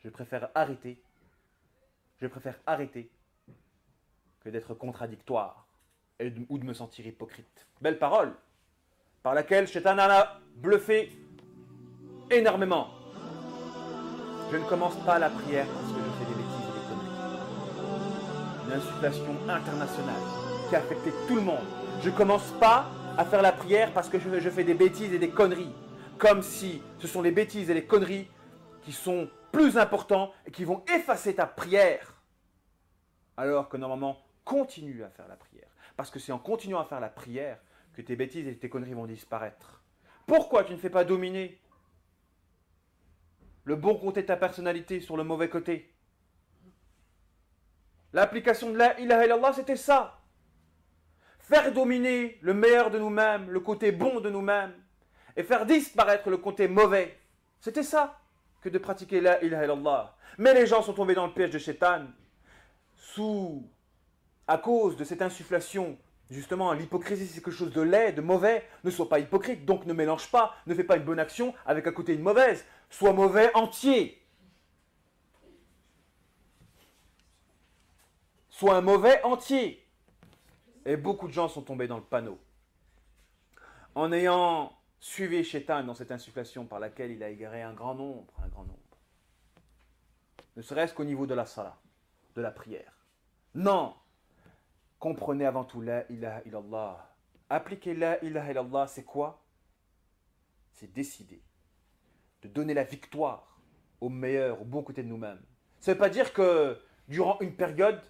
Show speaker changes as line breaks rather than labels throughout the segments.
Je préfère arrêter. Je préfère arrêter que d'être contradictoire ou de me sentir hypocrite. Belle parole par laquelle Shaitan a bluffé énormément. Je ne commence pas la prière parce que je fais des bêtises et des conneries. Une insufflation internationale qui a affecté tout le monde. Je ne commence pas à faire la prière parce que je fais des bêtises et des conneries. Comme si ce sont les bêtises et les conneries qui sont plus importants et qui vont effacer ta prière. Alors que normalement, continue à faire la prière. Parce que c'est en continuant à faire la prière que tes bêtises et tes conneries vont disparaître. Pourquoi tu ne fais pas dominer le bon côté de ta personnalité sur le mauvais côté? L'application de la ilaha illallah, c'était ça. Faire dominer le meilleur de nous-mêmes, le côté bon de nous-mêmes, et faire disparaître le côté mauvais. C'était ça que de pratiquer la ilaha illallah. Mais les gens sont tombés dans le piège de Shaitan à cause de cette insufflation. Justement, l'hypocrisie, c'est quelque chose de laid, de mauvais. Ne sois pas hypocrite, donc ne mélange pas, ne fais pas une bonne action avec à côté une mauvaise. Sois mauvais entier. Sois un mauvais entier. Et beaucoup de gens sont tombés dans le panneau. En ayant suivi Shaitan dans cette insufflation par laquelle il a égaré un grand nombre. Ne serait-ce qu'au niveau de la salat, de la prière. Non. Comprenez avant tout la ilaha illallah. Appliquer la ilaha illallah, c'est quoi? C'est décider de donner la victoire au meilleur, au bon côté de nous-mêmes. Ça ne veut pas dire que durant une période,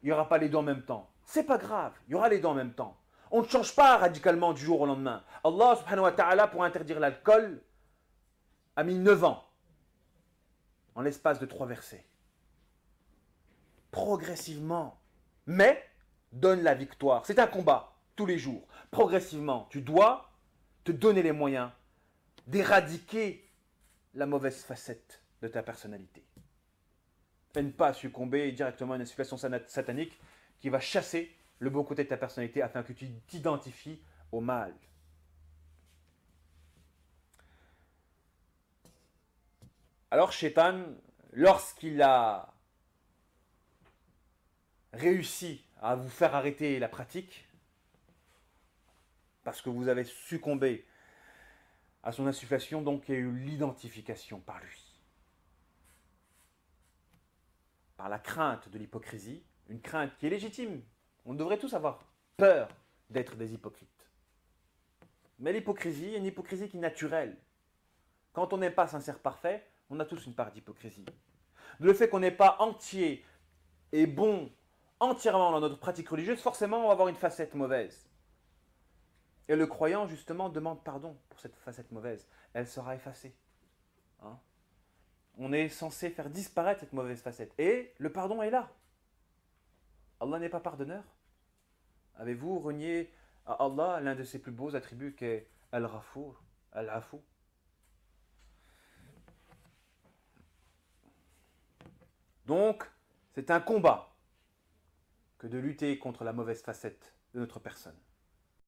il n'y aura pas les deux en même temps. C'est pas grave, il y aura les deux en même temps. On ne change pas radicalement du jour au lendemain. Allah subhanahu wa ta'ala, pour interdire l'alcool, a mis 9 ans en l'espace de 3 versets. Progressivement. Mais donne la victoire. C'est un combat, tous les jours. Progressivement, tu dois te donner les moyens d'éradiquer la mauvaise facette de ta personnalité. Et ne pas succomber directement à une situation satanique qui va chasser le bon côté de ta personnalité afin que tu t'identifies au mal. Alors Shaitan, lorsqu'il a réussi à vous faire arrêter la pratique, parce que vous avez succombé à son insufflation, donc il y a eu l'identification par lui. Par la crainte de l'hypocrisie, une crainte qui est légitime. On devrait tous avoir peur d'être des hypocrites. Mais l'hypocrisie est une hypocrisie qui est naturelle. Quand on n'est pas sincère parfait, on a tous une part d'hypocrisie. Le fait qu'on n'est pas entier et bon entièrement dans notre pratique religieuse, forcément on va avoir une facette mauvaise. Et le croyant, justement, demande pardon pour cette facette mauvaise. Elle sera effacée. On est censé faire disparaître cette mauvaise facette. Et le pardon est là. Allah n'est pas pardonneur. Avez-vous renié à Allah l'un de ses plus beaux attributs qu'est Al-Ghafour, Al-Afou? Donc, c'est un combat que de lutter contre la mauvaise facette de notre personne.